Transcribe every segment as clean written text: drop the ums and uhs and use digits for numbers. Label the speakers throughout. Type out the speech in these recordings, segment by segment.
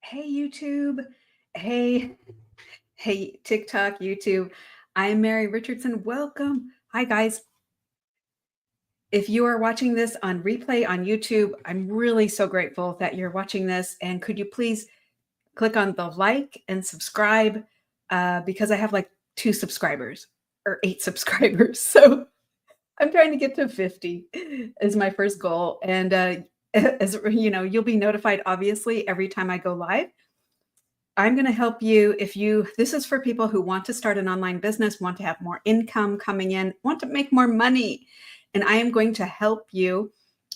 Speaker 1: Hey, YouTube. Hey, hey, TikTok, YouTube. I'm Mary Richardson. Welcome. Hi, guys. If you are watching this on replay on YouTube, I'm really so grateful that you're watching this. And could you please click on the like and subscribe because I have like 2 subscribers or 8 subscribers. So I'm trying to get to 50 is my first goal. And as you know, you'll be notified obviously every time I go live. I'm going to help you this is for people who want to start an online business, want to have more income coming in, want to make more money. And I am going to help you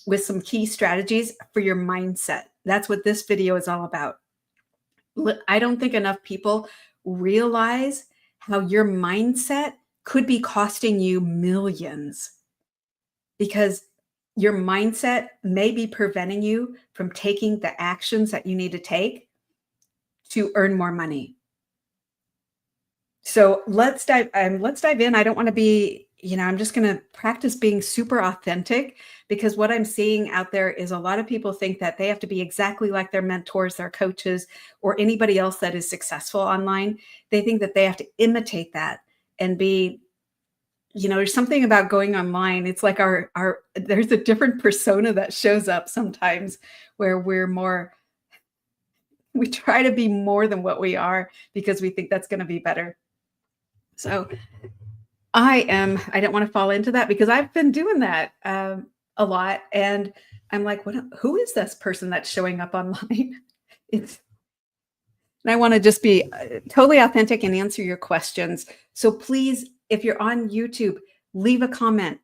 Speaker 1: with some key strategies for your mindset. That's what this video is all about. I don't think enough people realize how your mindset could be costing you millions because your mindset may be preventing you from taking the actions that you need to take to earn more money. So let's dive in. I don't want to be, I'm just going to practice being super authentic because what I'm seeing out there is a lot of people think that they have to be exactly like their mentors, their coaches, or anybody else that is successful online. They think that they have to imitate that and be, there's something about going online. It's like there's a different persona that shows up sometimes where we try to be more than what we are because we think that's going to be better. So I don't want to fall into that because I've been doing that a lot. And I'm like, who is this person that's showing up online? And I want to just be totally authentic and answer your questions. So please, if you're on YouTube, leave a comment.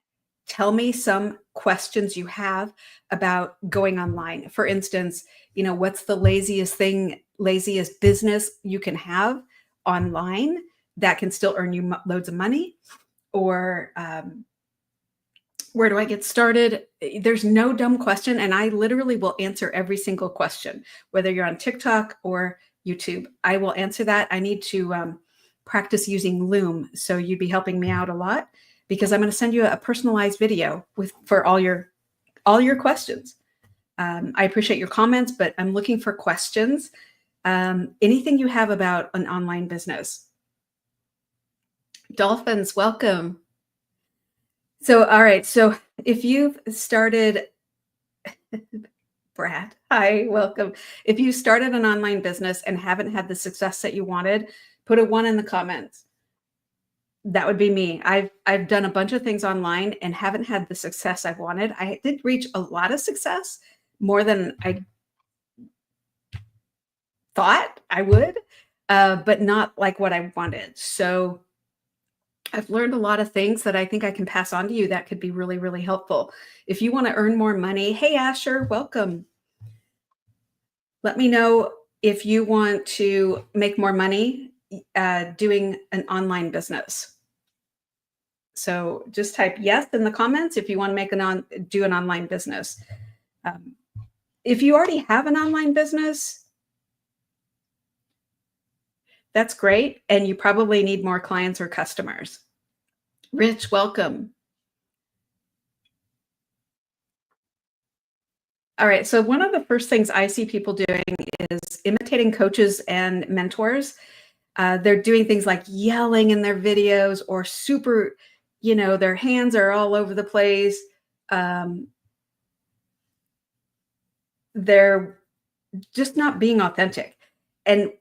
Speaker 1: Tell me some questions you have about going online. For instance, what's the laziest business you can have online that can still earn you loads of money? Or where do I get started? There's no dumb question. And I literally will answer every single question, whether you're on TikTok or YouTube. I will answer that. I need to practice using Loom. So you'd be helping me out a lot because I'm going to send you a personalized video for all your questions. I appreciate your comments, but I'm looking for questions. Anything you have about an online business. Dolphins, welcome. So, all right. So if you've started, Brad, hi, welcome. If you started an online business and haven't had the success that you wanted, put a 1 in the comments. That would be me. I've done a bunch of things online and haven't had the success I've wanted. I did reach a lot of success, more than I thought I would, but not like what I wanted. So I've learned a lot of things that I think I can pass on to you that could be really, really helpful. If you want to earn more money, hey, Asher, welcome. Let me know if you want to make more money doing an online business. So just type yes in the comments if you want to do an online business. If you already have an online business, that's great. And you probably need more clients or customers. Rich, welcome. All right. So one of the first things I see people doing is imitating coaches and mentors. They're doing things like yelling in their videos or super, their hands are all over the place. They're just not being authentic. And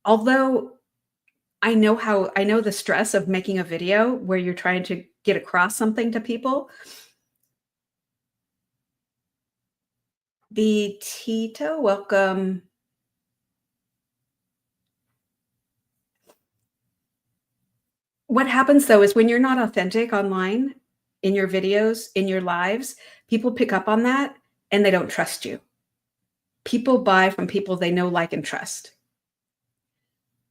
Speaker 1: although I know the stress of making a video where you're trying to get across something to people. The Tito, welcome. What happens though is when you're not authentic online, in your videos, in your lives, people pick up on that and they don't trust you. People buy from people they know, like, and trust.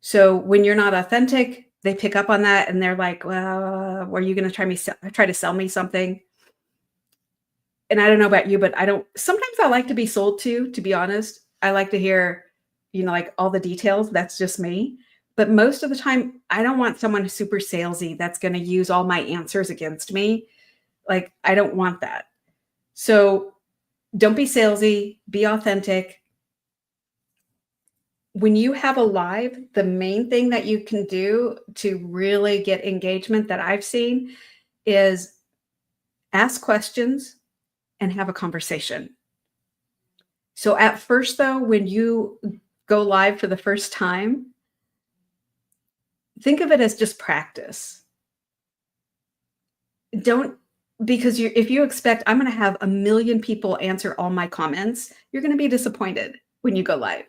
Speaker 1: So when you're not authentic, they pick up on that and they're like, well, are you going to try to sell me something? And I don't know about you, but sometimes I like to be sold to be honest. I like to hear, like all the details. That's just me. But most of the time, I don't want someone super salesy that's going to use all my answers against me. Like, I don't want that. So don't be salesy, be authentic. when you have a live, the main thing that you can do to really get engagement that I've seen is ask questions and have a conversation. So at first, though, when you go live for the first time, think of it as just practice. Don't because if you expect I'm going to have a million people answer all my comments, you're going to be disappointed when you go live.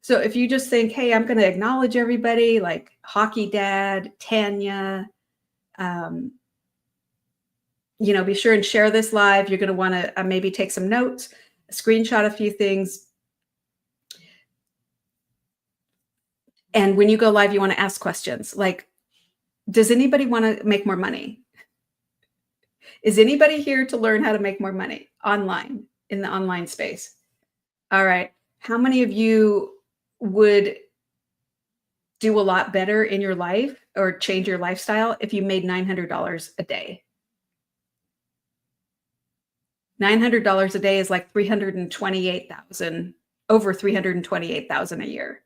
Speaker 1: So if you just think, hey, I'm going to acknowledge everybody, like Hockey Dad, Tanya, um, be sure and share this live. You're going to want to maybe take some notes, screenshot a few things. And when you go live, you want to ask questions like, does anybody want to make more money? Is anybody here to learn how to make more money online in the online space? All right. How many of you would do a lot better in your life or change your lifestyle if you made $900 a day? $900 a day is like 328,000, over 328,000 a year.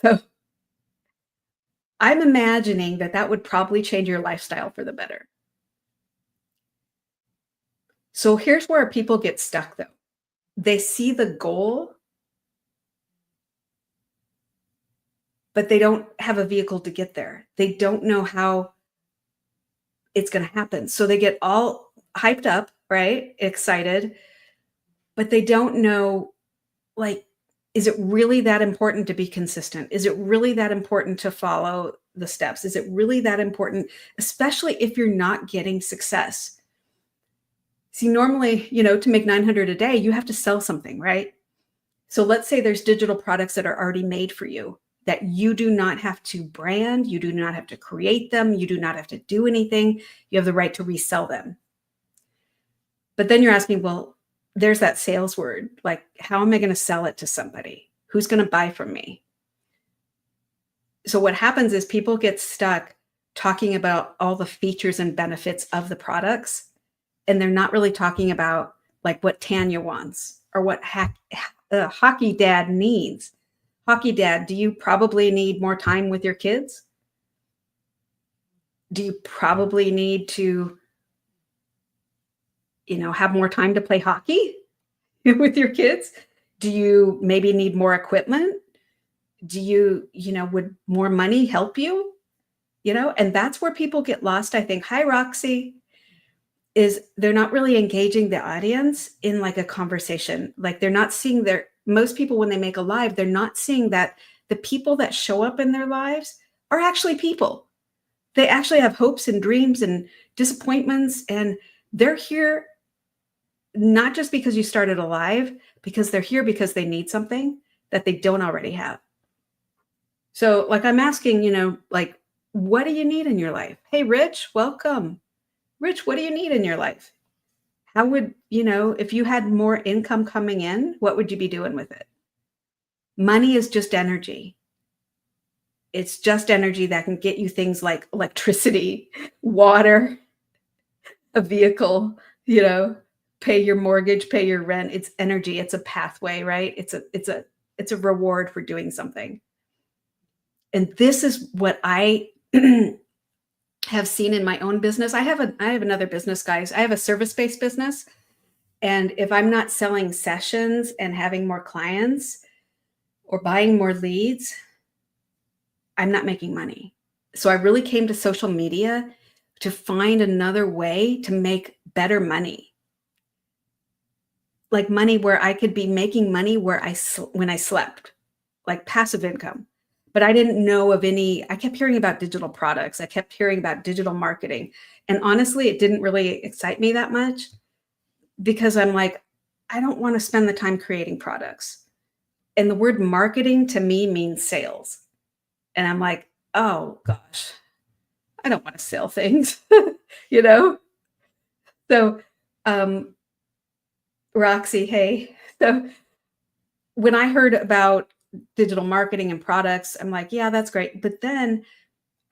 Speaker 1: So I'm imagining that would probably change your lifestyle for the better. So here's where people get stuck though. They see the goal, but they don't have a vehicle to get there. They don't know how it's going to happen. So they get all hyped up, right? Excited, but they don't know, like, is it really that important to be consistent? Is it really that important to follow the steps? Is it really that important, especially if you're not getting success? See, normally, to make 900 a day, you have to sell something, right? So let's say there's digital products that are already made for you that you do not have to brand, you do not have to create them, you do not have to do anything. You have the right to resell them. But then you're asking, well, there's that sales word. Like, how am I going to sell it to somebody? Who's going to buy from me? So what happens is people get stuck talking about all the features and benefits of the products, and they're not really talking about like what Tanya wants or what Hockey Dad needs. Hockey Dad, do you probably need more time with your kids? Do you probably need to, have more time to play hockey with your kids? Do you maybe need more equipment? Do you, would more money help you? And that's where people get lost, I think. Hi, Roxy. Is they're not really engaging the audience in like a conversation. Like they're not seeing most people when they make a live, they're not seeing that the people that show up in their lives are actually people. They actually have hopes and dreams and disappointments, and they're here not just because you started a live, because they're here because they need something that they don't already have. So like I'm asking, like, what do you need in your life? Hey, Rich, welcome. Rich, what do you need in your life? How would, if you had more income coming in, what would you be doing with it? Money is just energy. It's just energy that can get you things like electricity, water, a vehicle, pay your mortgage, pay your rent. It's energy. It's a pathway, right? It's a reward for doing something. And this is what I have seen in my own business. I have another business, guys. I have a service-based business. And if I'm not selling sessions and having more clients or buying more leads, I'm not making money. So I really came to social media to find another way to make better money. Like money where I could be making money when I slept, like passive income. But I didn't know of any. I kept hearing about digital products. I kept hearing about digital marketing. And honestly, it didn't really excite me that much because I'm like, I don't want to spend the time creating products. And the word marketing to me means sales. And I'm like, oh gosh, I don't want to sell things, So, Roxy, hey. So when I heard about digital marketing and products, I'm like, yeah, that's great. But then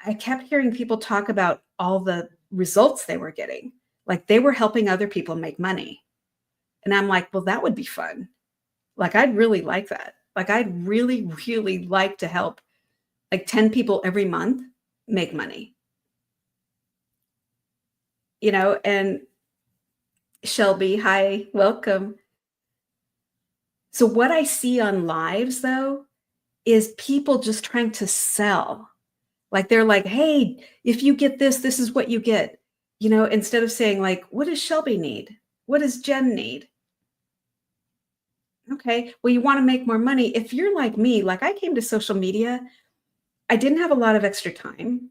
Speaker 1: I kept hearing people talk about all the results they were getting. Like they were helping other people make money. And I'm like, well, that would be fun. Like, I'd really like that. Like I'd really, really like to help like 10 people every month make money, and Shelby, hi, welcome. So what I see on lives though is people just trying to sell. Like they're like, "Hey, if you get this, this is what you get." Instead of saying like, "What does Shelby need? What does Jen need?" Okay, well, you want to make more money. If you're like me, like I came to social media, I didn't have a lot of extra time.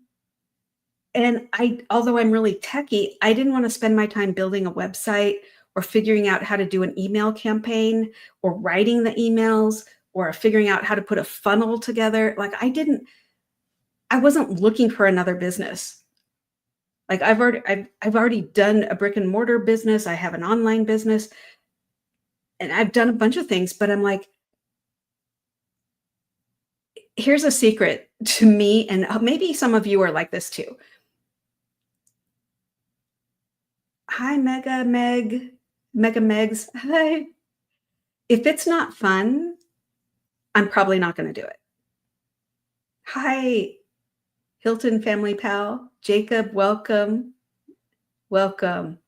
Speaker 1: And although I'm really techie, I didn't want to spend my time building a website or figuring out how to do an email campaign or writing the emails or figuring out how to put a funnel together. Like I wasn't looking for another business. Like I've already done a brick and mortar business. I have an online business and I've done a bunch of things, but I'm like, here's a secret to me. And maybe some of you are like this too. Hi, Mega Megs. Hi. If it's not fun, I'm probably not going to do it. Hi, Hilton Family Pal. Jacob, welcome. Welcome.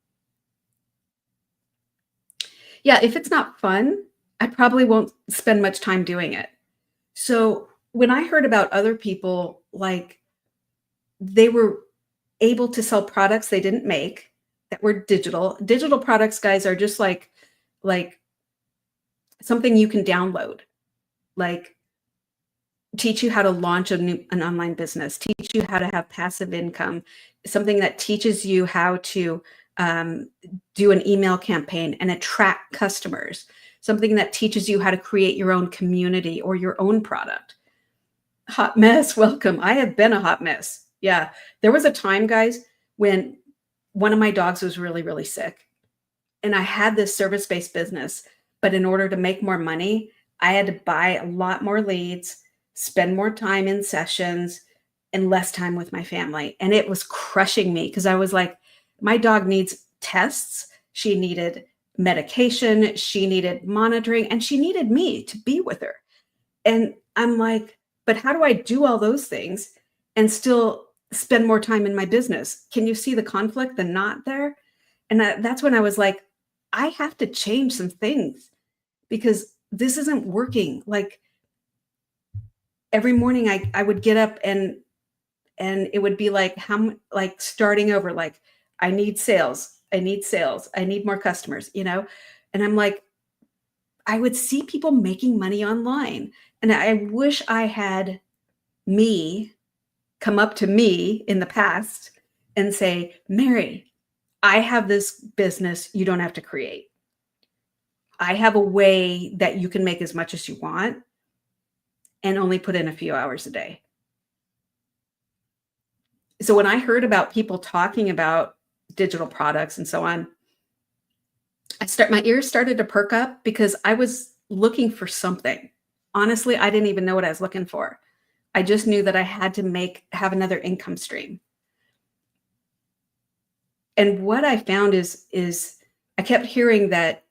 Speaker 1: Yeah, if it's not fun, I probably won't spend much time doing it. So when I heard about other people, like they were able to sell products they didn't make that were digital products, guys, are just like something you can download, like teach you how to launch an online business, teach you how to have passive income, something that teaches you how to do an email campaign and attract customers, something that teaches you how to create your own community or your own product. Hot mess, welcome. I have been a hot mess. Yeah. There was a time, guys, when one of my dogs was really, really sick. And I had this service-based business, but in order to make more money, I had to buy a lot more leads, spend more time in sessions, and less time with my family. And it was crushing me because I was like, my dog needs tests. She needed medication. She needed monitoring, and she needed me to be with her. And I'm like, but how do I do all those things and still spend more time in my business? Can you see the conflict, the knot there? And that's when I was like, I have to change some things because this isn't working. Like every morning I would get up and it would be like like starting over, like I need sales, I need sales, I need more customers, And I'm like, I would see people making money online. And I wish I had me come up to me in the past and say, Mary, I have this business you don't have to create. I have a way that you can make as much as you want and only put in a few hours a day. So when I heard about people talking about digital products and so on, my ears started to perk up because I was looking for something. Honestly, I didn't even know what I was looking for. I just knew that I had to have another income stream. And what I found is I kept hearing that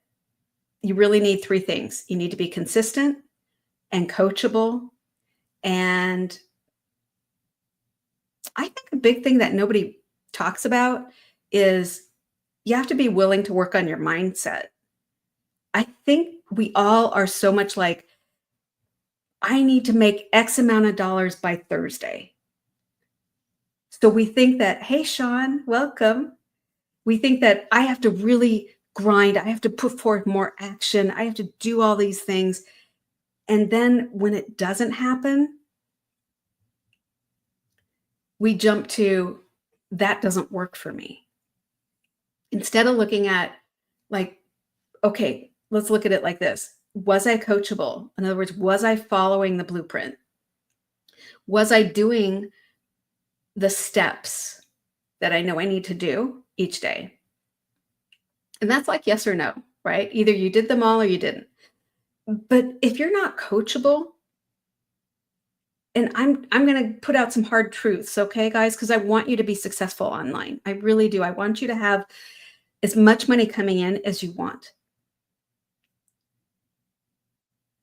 Speaker 1: you really need three things. You need to be consistent and coachable. And I think a big thing that nobody talks about is you have to be willing to work on your mindset. I think we all are so much like, I need to make X amount of dollars by Thursday. So we think that, hey, Sean, welcome. We think that I have to really grind. I have to put forth more action. I have to do all these things. And then when it doesn't happen, we jump to, that doesn't work for me. Instead of looking at like, okay, let's look at it like this. Was I coachable? In other words, was I following the blueprint? Was I doing the steps that I know I need to do each day? And that's like yes or no, right? Either you did them all or you didn't. But if you're not coachable, and I'm going to put out some hard truths, okay, guys, because I want you to be successful online. I really do. I want you to have as much money coming in as you want.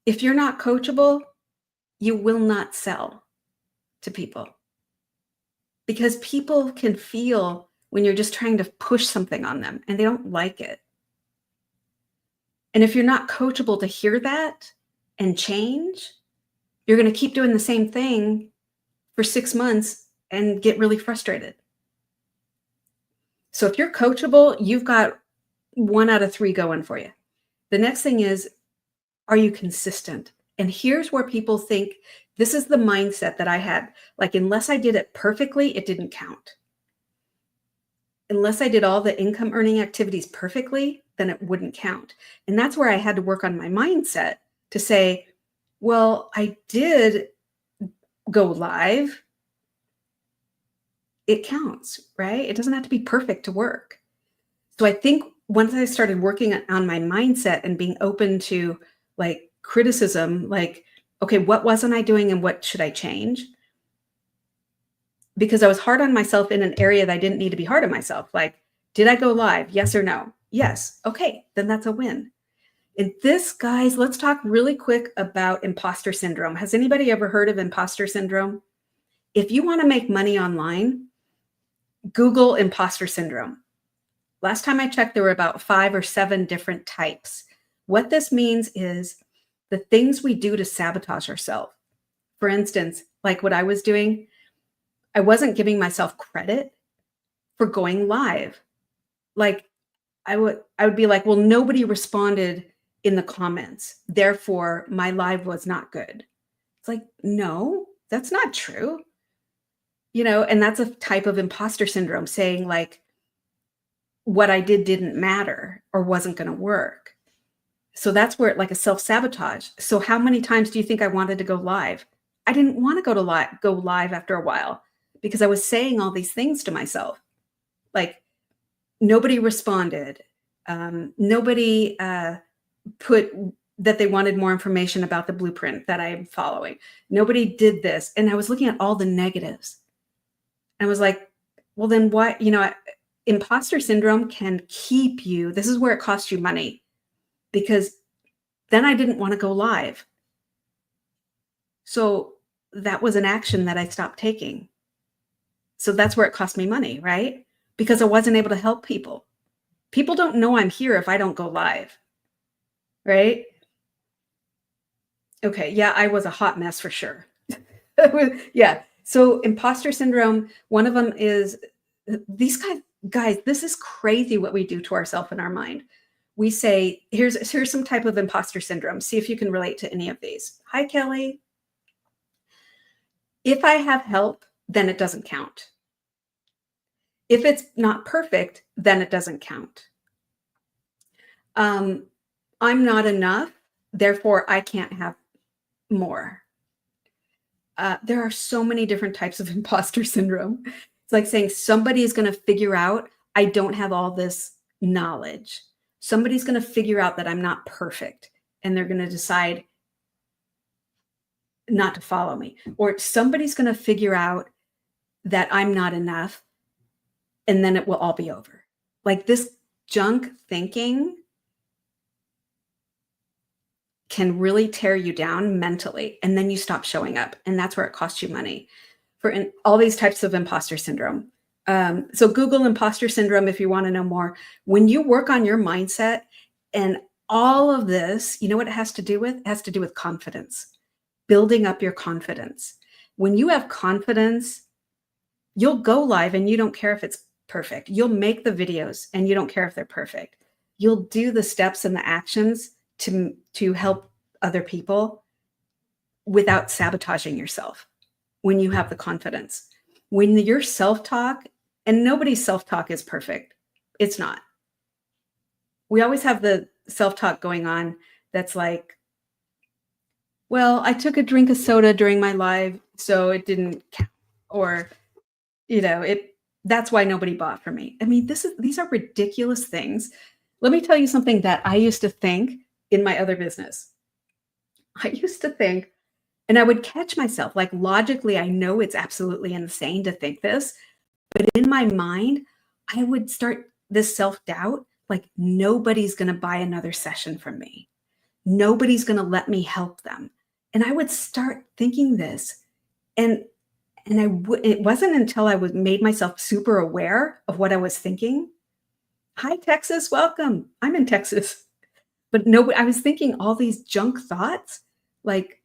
Speaker 1: If you're not coachable, you will not sell to people because people can feel when you're just trying to push something on them and they don't like it. And if you're not coachable to hear that and change, you're going to keep doing the same thing for 6 months and get really frustrated. So if you're coachable, you've got 1 out of 3 going for you. The next thing is, are you consistent? And here's where people think this is the mindset that I had. Like, unless I did it perfectly, it didn't count. Unless I did all the income earning activities perfectly, then it wouldn't count. And that's where I had to work on my mindset to say, well, I did go live. It counts, right? It doesn't have to be perfect to work. So I think once I started working on my mindset and being open to like criticism, like, okay, what wasn't I doing and what should I change? Because I was hard on myself in an area that I didn't need to be hard on myself. Like, did I go live? Yes or no? Yes. Okay, then that's a win. And this, guys, let's talk really quick about imposter syndrome. Has anybody ever heard of imposter syndrome? If you want to make money online, Google imposter syndrome. Last time I checked, there were about 5 or 7 different types. What this means is the things we do to sabotage ourselves. For instance, like what I was doing, I wasn't giving myself credit for going live. Like I would be like, well, nobody responded in the comments. Therefore, my live was not good. It's like, no, that's not true. And that's a type of imposter syndrome, saying like what I did didn't matter or wasn't going to work. So that's where like a self-sabotage. So how many times do you think I wanted to go live? I didn't want to go live after a while because I was saying all these things to myself. Like nobody responded. Nobody put that they wanted more information about the blueprint that I'm following. Nobody did this. And I was looking at all the negatives. I was like, well, then what? Imposter syndrome can keep you. This is where it costs you money, because then I didn't want to go live. So that was an action that I stopped taking. So that's where it cost me money, right? Because I wasn't able to help people. People don't know I'm here if I don't go live, right? Okay, yeah, I was a hot mess for sure. Yeah. So imposter syndrome, one of them is these guys, this is crazy what we do to ourselves in our mind. We say, here's some type of imposter syndrome. See if you can relate to any of these. Hi, Kelly. If I have help, then it doesn't count. If it's not perfect, then it doesn't count. I'm not enough, therefore I can't have more. There are so many different types of imposter syndrome. It's like saying somebody is going to figure out I don't have all this knowledge. Somebody's going to figure out that I'm not perfect, and they're going to decide not to follow me. Or somebody's going to figure out that I'm not enough, and then it will all be over. Like this junk thinking can really tear you down mentally, and then you stop showing up, and that's where it costs you money for all these types of imposter syndrome. So Google imposter syndrome if you want to know more. When you work on your mindset and all of this, you know what it has to do with? It has to do with confidence, building up your confidence. When you have confidence, you'll go live and you don't care if it's perfect. You'll make the videos and you don't care if they're perfect. You'll do the steps and the actions to help other people without sabotaging yourself when you have the confidence. When your self-talk, and nobody's self-talk is perfect. It's not. We always have the self-talk going on that's like, well, I took a drink of soda during my live, so it didn't count. Or, that's why nobody bought from me. I mean, these are ridiculous things. Let me tell you something that I used to think in my other business. I used to think, and I would catch myself, like logically, I know it's absolutely insane to think this, but in my mind, I would start this self-doubt, like nobody's going to buy another session from me. Nobody's going to let me help them. And I would start thinking this, and it wasn't until I was made myself super aware of what I was thinking. Hi, Texas, welcome. I'm in Texas. But no, I was thinking all these junk thoughts, like,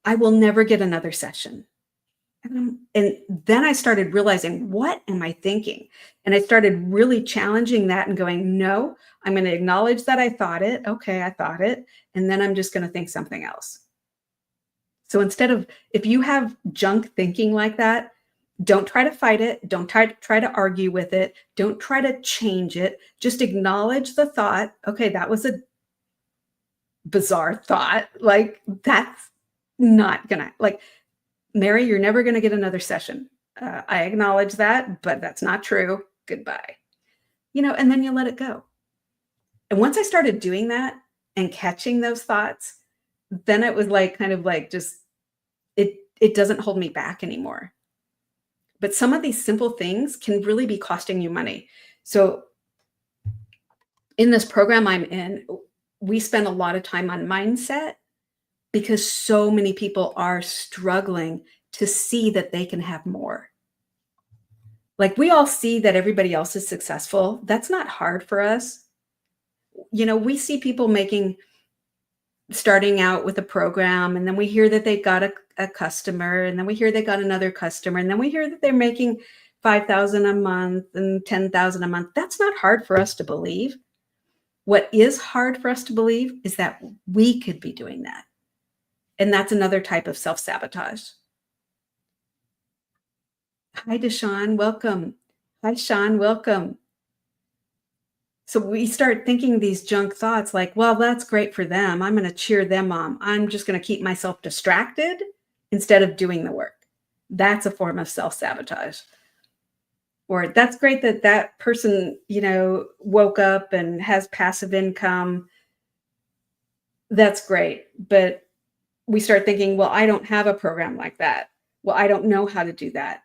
Speaker 1: I will never get another session. And then I started realizing, what am I thinking? And I started really challenging that and going, no, I'm going to acknowledge that I thought it. Okay, I thought it. And then I'm just going to think something else. So instead of, if you have junk thinking like that, don't try to fight it. Don't try to argue with it. Don't try to change it. Just acknowledge the thought. Okay, that was a bizarre thought. Like, that's not gonna, like, Mary, you're never gonna get another session. I acknowledge that, but that's not true. Goodbye. And then you let it go. And once I started doing that and catching those thoughts, then it was like, kind of like, just, it doesn't hold me back anymore. But some of these simple things can really be costing you money. So in this program I'm in, we spend a lot of time on mindset, because so many people are struggling to see that they can have more. Like, we all see that everybody else is successful. That's not hard for us. We see people starting out with a program, and then we hear that they've got a customer, and then we hear they got another customer, and then we hear that they're making 5,000 a month and 10,000 a month. That's not hard for us to believe. What is hard for us to believe is that we could be doing that. And that's another type of self-sabotage. Hi, Deshaun, welcome. Hi, Sean, welcome. So we start thinking these junk thoughts like, well, that's great for them. I'm going to cheer them on. I'm just going to keep myself distracted instead of doing the work. That's a form of self-sabotage. Or that's great that that person, woke up and has passive income. That's great. But we start thinking, well, I don't have a program like that. Well, I don't know how to do that.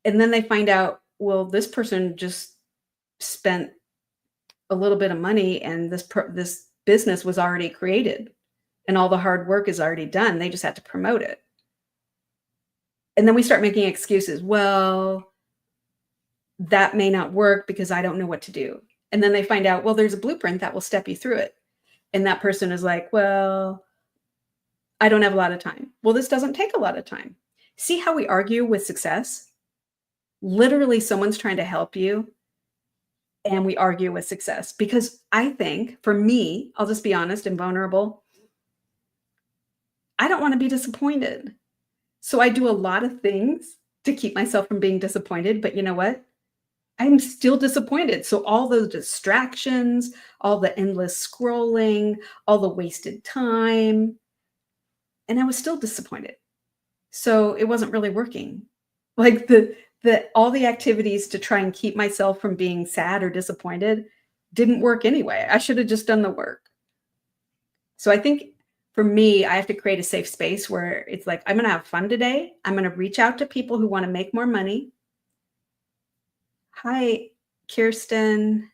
Speaker 1: And then they find out, well, this person just spent a little bit of money, and this business was already created, and all the hard work is already done. They just had to promote it. And then we start making excuses. Well, that may not work because I don't know what to do. And then they find out, well, there's a blueprint that will step you through it. And that person is like, well, I don't have a lot of time. Well, this doesn't take a lot of time. See how we argue with success? Literally, someone's trying to help you, and we argue with success. Because I think, for me, I'll just be honest and vulnerable, I don't want to be disappointed. So I do a lot of things to keep myself from being disappointed. But you know what? I'm still disappointed. So all those distractions, all the endless scrolling, all the wasted time, and I was still disappointed. So it wasn't really working. Like, all the activities to try and keep myself from being sad or disappointed didn't work anyway. I should have just done the work. So I think, for me, I have to create a safe space where it's like, I'm going to have fun today. I'm going to reach out to people who want to make more money. Hi, Kirsten.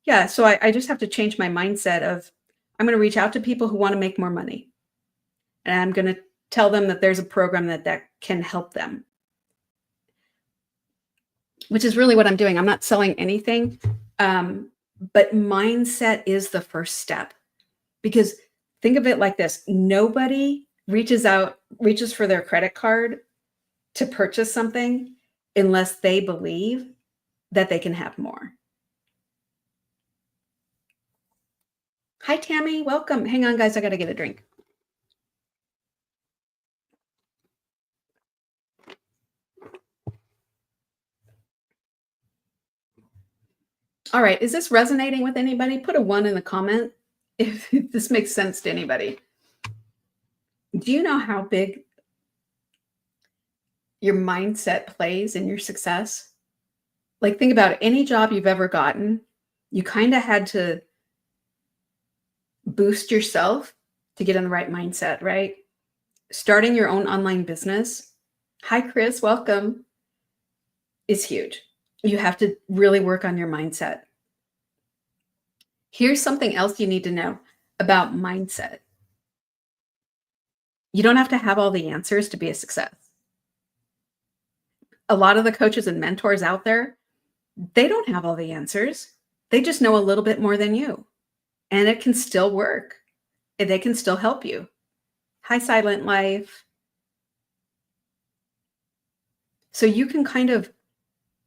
Speaker 1: Yeah, so I just have to change my mindset of, I'm going to reach out to people who want to make more money. And I'm going to tell them that there's a program that can help them. Which is really what I'm doing. I'm not selling anything. But mindset is the first step. Because think of it like this. Nobody reaches for their credit card to purchase something unless they believe that they can have more. Hi, Tammy. Welcome. Hang on, guys. I got to get a drink. All right. Is this resonating with anybody? Put a 1 in the comment if this makes sense to anybody. Do you know how big your mindset plays in your success? Like, think about it. Any job you've ever gotten, you kind of had to boost yourself to get in the right mindset, right? Starting your own online business. Hi, Chris. Welcome. Is huge. You have to really work on your mindset. Here's something else you need to know about mindset. You don't have to have all the answers to be a success. A lot of the coaches and mentors out there, they don't have all the answers. They just know a little bit more than you, and it can still work. And they can still help you. Hi, Silent Life. So you can kind of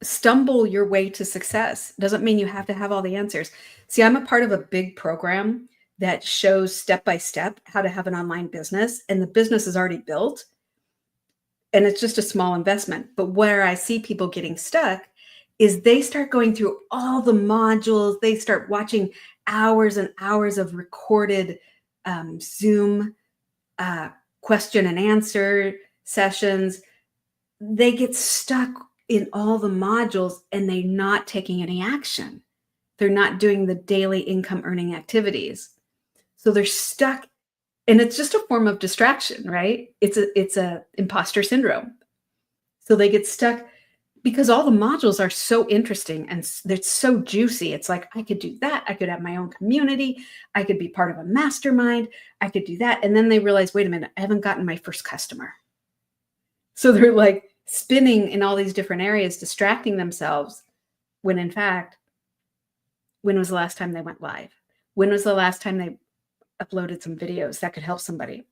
Speaker 1: stumble your way to success. Doesn't mean you have to have all the answers. See, I'm a part of a big program that shows step by step how to have an online business, and the business is already built, and it's just a small investment. But where I see people getting stuck is they start going through all the modules, they start watching hours and hours of recorded Zoom question and answer sessions. They get stuck in all the modules and they're not taking any action. They're not doing the daily income earning activities. So they're stuck, and it's just a form of distraction, right? It's a imposter syndrome. So they get stuck because all the modules are so interesting and they're so juicy. It's like, I could do that. I could have my own community. I could be part of a mastermind. I could do that. And then they realize, wait a minute, I haven't gotten my first customer. So they're like spinning in all these different areas, distracting themselves, when in fact, when was the last time they went live? When was the last time they uploaded some videos that could help somebody?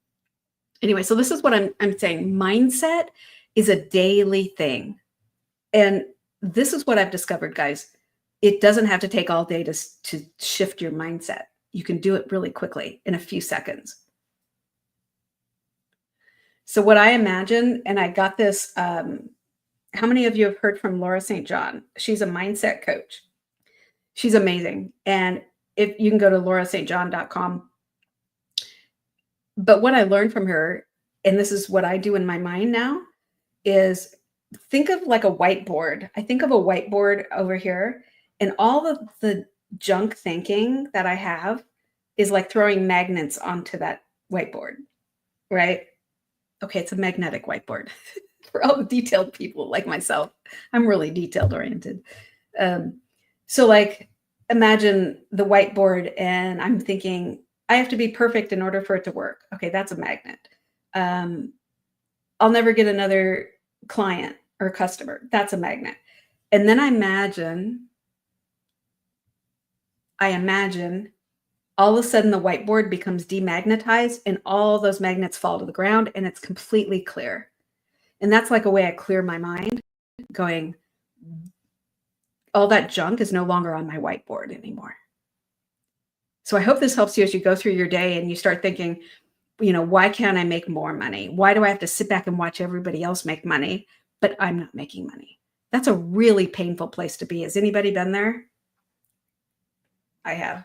Speaker 1: Anyway, so this is what I'm saying. Mindset is a daily thing. And this is what I've discovered, guys. It doesn't have to take all day to shift your mindset. You can do it really quickly in a few seconds. So what I imagine, and I got this, how many of you have heard from Laura St. John? She's a mindset coach. She's amazing. And if you can go to laurastjohn.com. But what I learned from her, and this is what I do in my mind now, is think of like a whiteboard. I think of a whiteboard over here, and all of the junk thinking that I have is like throwing magnets onto that whiteboard, right? Okay, it's a magnetic whiteboard for all the detailed people like myself. I'm really detailed oriented. So like imagine the whiteboard and I'm thinking, I have to be perfect in order for it to work. Okay, that's a magnet. I'll never get another client or customer. That's a magnet. And then I imagine all of a sudden the whiteboard becomes demagnetized and all those magnets fall to the ground and it's completely clear. And that's like a way I clear my mind, going, all that junk is no longer on my whiteboard anymore. So I hope this helps you as you go through your day and you start thinking, why can't I make more money? Why do I have to sit back and watch everybody else make money, but I'm not making money? That's a really painful place to be. Has anybody been there? I have.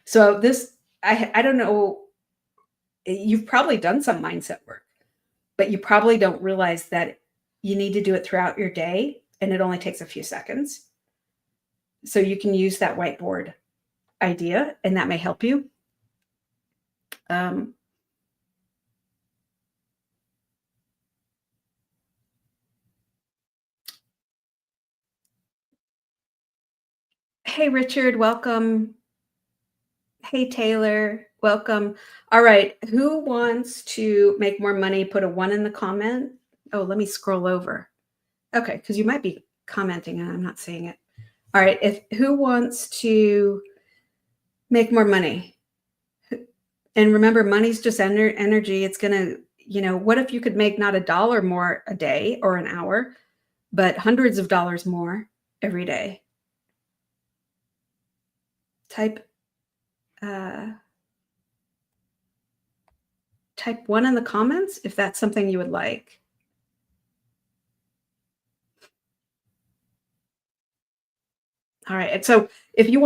Speaker 1: So this, I don't know, you've probably done some mindset work, but you probably don't realize that you need to do it throughout your day and it only takes a few seconds. So you can use that whiteboard idea and that may help you. Hey, Richard, welcome. Hey, Taylor, welcome. All right, who wants to make more money? Put a 1 in the comment. Oh, let me scroll over. Okay, because you might be commenting and I'm not seeing it. All right, who wants to make more money? And remember, money's just energy. It's going to, what if you could make not $1 more a day or an hour, but hundreds of dollars more every day? Type 1 in the comments if that's something you would like. All right. And so if you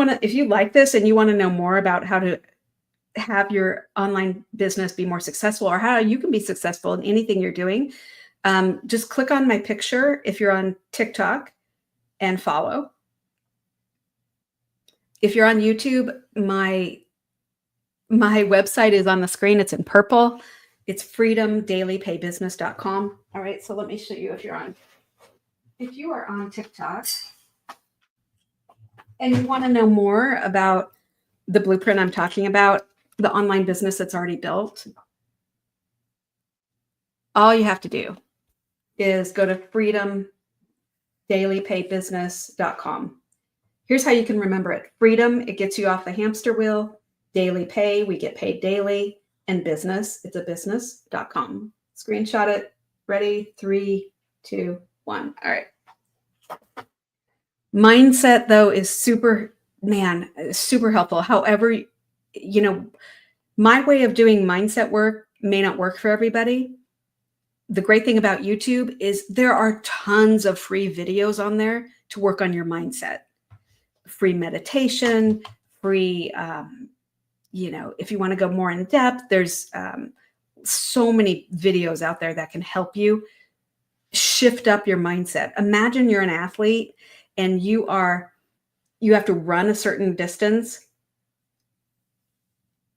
Speaker 1: like this and you want to know more about how to have your online business be more successful or how you can be successful in anything you're doing, just click on my picture if you're on TikTok and follow. If you're on YouTube, my website is on the screen. It's in purple. It's freedomdailypaybusiness.com. All right. So let me show you if you are on TikTok and you want to know more about the blueprint I'm talking about, the online business that's already built, all you have to do is go to freedomdailypaybusiness.com. Here's how you can remember it. Freedom, it gets you off the hamster wheel. Daily pay, we get paid daily. And business, it's a business.com. Screenshot it. Ready? 3, 2, 1. All right. Mindset, though, is super helpful. However, my way of doing mindset work may not work for everybody. The great thing about YouTube is there are tons of free videos on there to work on your mindset. Free meditation, free, if you want to go more in depth, there's so many videos out there that can help you shift up your mindset. Imagine you're an athlete and you have to run a certain distance.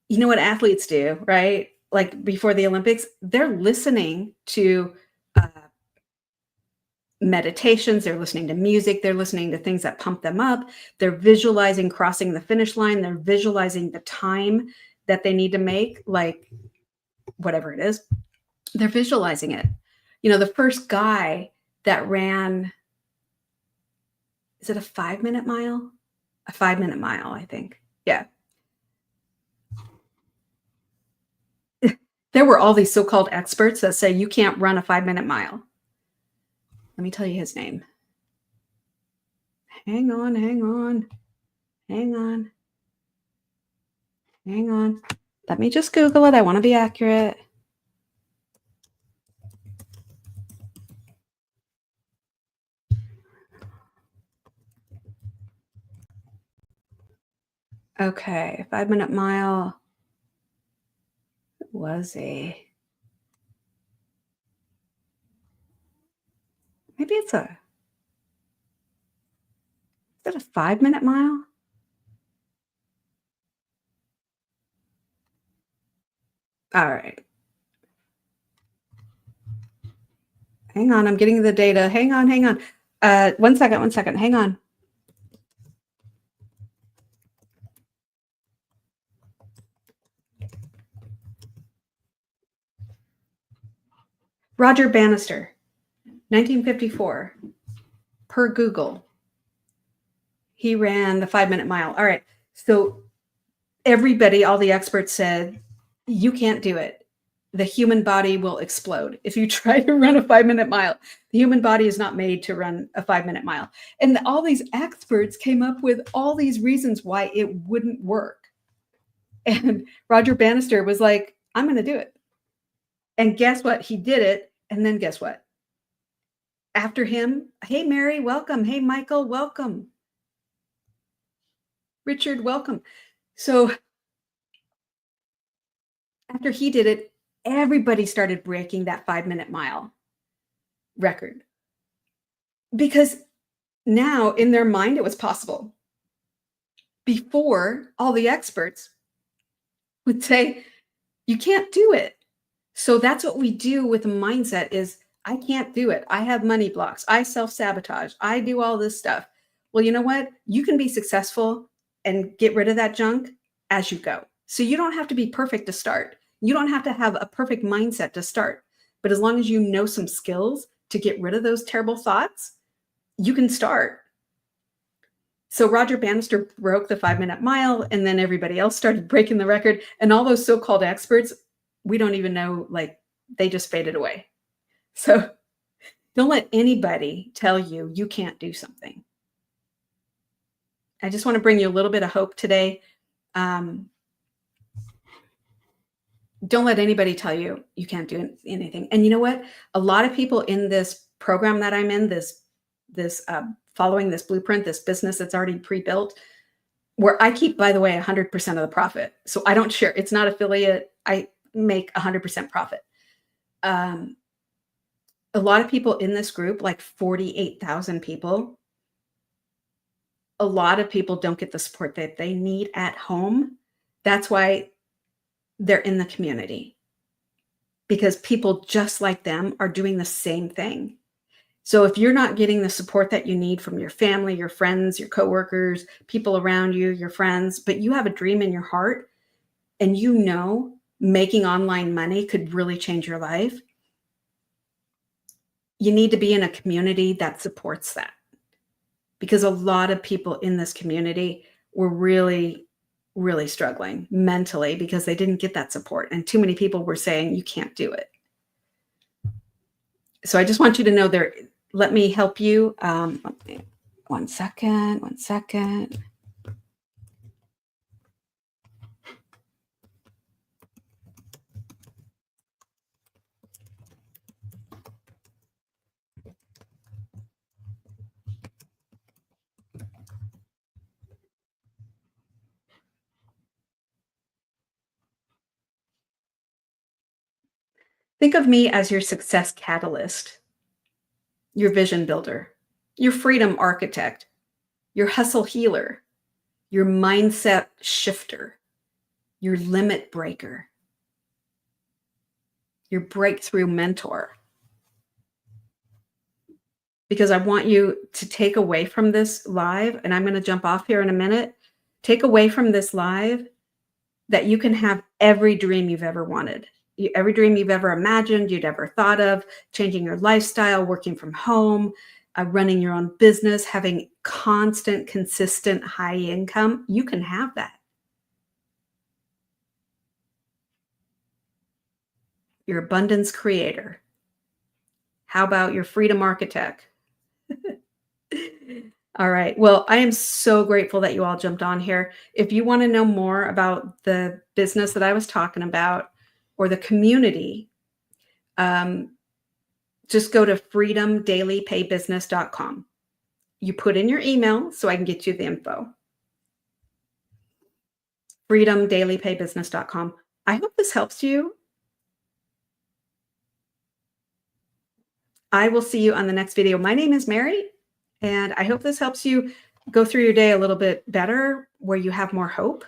Speaker 1: You know what athletes do, right? Like before the Olympics, they're listening to meditations, they're listening to music, they're listening to things that pump them up, they're visualizing crossing the finish line, they're visualizing the time that they need to make, like whatever it is, they're visualizing it. The first guy that ran, is it a 5-minute mile? A 5-minute mile, I think. Yeah. There were all these so-called experts that say you can't run a 5-minute mile. Let me tell you his name. Hang on. Let me just Google it. I want to be accurate. Okay, 5-minute mile. Who was he? Maybe is it a 5-minute mile? All right. Hang on, I'm getting the data. Hang on. 1 second. Hang on. Roger Bannister, 1954, per Google. He ran the 5-minute mile. All right. So everybody, all the experts said, you can't do it. The human body will explode if you try to run a 5-minute mile. The human body is not made to run a 5-minute mile. And all these experts came up with all these reasons why it wouldn't work. And Roger Bannister was like, I'm going to do it. And guess what? He did it. And then guess what? After him, hey, Mary, welcome. Hey, Michael, welcome. Richard, welcome. So after he did it, everybody started breaking that 5-minute mile record. Because now in their mind, it was possible. Before, all the experts would say, you can't do it. So that's what we do with a mindset is, I can't do it. I have money blocks. I self-sabotage. I do all this stuff. Well, you know what? You can be successful and get rid of that junk as you go. So you don't have to be perfect to start. You don't have to have a perfect mindset to start. But as long as you know some skills to get rid of those terrible thoughts, you can start. So Roger Bannister broke the 5-minute mile, and then everybody else started breaking the record. And all those so-called experts, we don't even know, like, they just faded away. So don't let anybody tell you you can't do something. I just want to bring you a little bit of hope today. Don't let anybody tell you you can't do anything. And you know what? A lot of people in this program that I'm in, this following this blueprint, this business that's already pre-built, where I keep, by the way, 100% of the profit. So I don't share. It's not affiliate. I make 100% profit. A lot of people in this group, like 48,000 people, a lot of people don't get the support that they need at home. That's why they're in the community, because people just like them are doing the same thing. So if you're not getting the support that you need from your family, your friends, your coworkers, people around you, your friends, but you have a dream in your heart and you know making online money could really change your life, you need to be in a community that supports that. Because a lot of people in this community were really, really struggling mentally because they didn't get that support. And too many people were saying, you can't do it. So I just want you to know there, let me help you. 1 second, 1 second. Think of me as your success catalyst, your vision builder, your freedom architect, your hustle healer, your mindset shifter, your limit breaker, your breakthrough mentor. Because I want you to take away from this live, and I'm going to jump off here in a minute. Take away from this live that you can have every dream you've ever wanted, every dream you've ever imagined, you'd ever thought of, changing your lifestyle, working from home, running your own business, having constant, consistent, high income. You can have that. Your abundance creator. How about your freedom architect? All right. Well, I am so grateful that you all jumped on here. If you want to know more about the business that I was talking about or the community, just go to freedomdailypaybusiness.com. You put in your email so I can get you the info. freedomdailypaybusiness.com. I hope this helps you. I will see you on the next video. My name is Mary, and I hope this helps you go through your day a little bit better, where you have more hope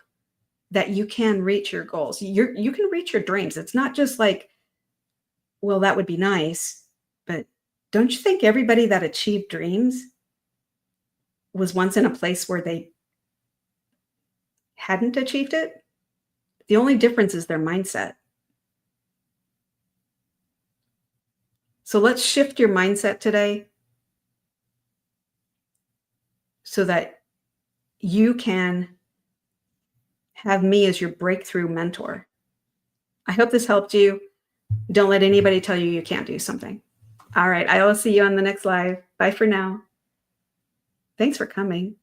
Speaker 1: that you can reach your goals. You can reach your dreams. It's not just like, well, that would be nice, but don't you think everybody that achieved dreams was once in a place where they hadn't achieved it? The only difference is their mindset. So let's shift your mindset today so that you can have me as your breakthrough mentor. I hope this helped you. Don't let anybody tell you you can't do something. All right. I will see you on the next live. Bye for now. Thanks for coming.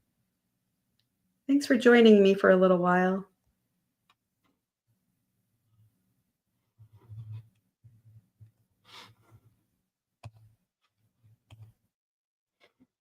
Speaker 1: Thanks for joining me for a little while.